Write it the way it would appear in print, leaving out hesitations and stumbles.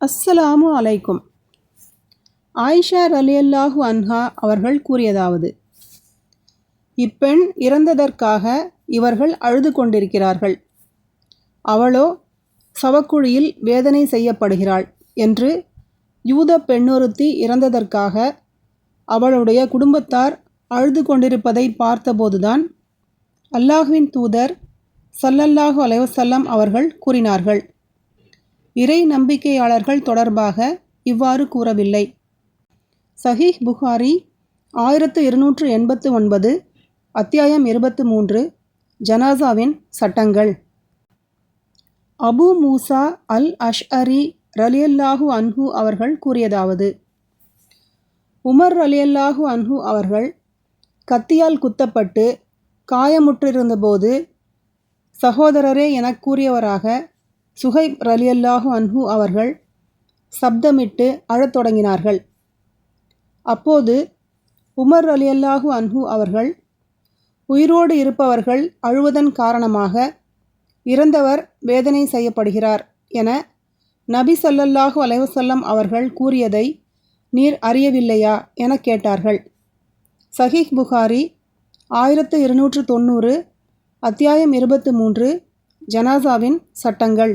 அஸ்ஸலாமு அலைக்கும். ஆயிஷா ரலியல்லாஹு அன்ஹா அவர்கள் கூறியதாவது: இப்பெண் இறந்ததற்காக இவர்கள் அழுது கொண்டிருக்கிறார்கள், அவளோ சவக்குழியில் வேதனை செய்யப்படுகிறாள் என்று யூத பெண்ணொருத்தி இறந்ததற்காக அவளுடைய குடும்பத்தார் அழுது கொண்டிருப்பதை பார்த்தபோதுதான் அல்லாஹ்வின் தூதர் ஸல்லல்லாஹு அலைஹி வஸல்லம் அவர்கள் கூறினார்கள், இறை நம்பிக்கையாளர்கள் தொடர்பாக இவ்வாறு கூறவில்லை. சஹீஹ் புகாரி 1289, அத்தியாயம் 23, ஜனாசாவின் சட்டங்கள். அபு மூசா அல் அஷ்அரி ரலியல்லாஹு அன்ஹு அவர்கள் கூறியதாவது: உமர் ரலியல்லாஹு அன்ஹு அவர்கள் கத்தியால் குத்தப்பட்டு காயமுற்றிருந்தபோது சகோதரரே எனக் கூறியவராக சுஹைப் ரலியல்லாஹு அன்ஹு அவர்கள் சப்தமிட்டு அழத் தொடங்கினார்கள். அப்போது உமர் ரலியல்லாஹு அன்ஹு அவர்கள், உயிரோடு இருப்பவர்கள் அழுவதன் காரணமாக இறந்தவர் வேதனை செய்யப்படுகிறார் என நபி ஸல்லல்லாஹு அலைஹி வஸல்லம் அவர்கள் கூறியதை நீர் அறியவில்லையா என கேட்டார்கள். சஹீஹ் புகாரி 1290, அத்தியாயம் 23, ஜனாசாவின் சட்டங்கள்.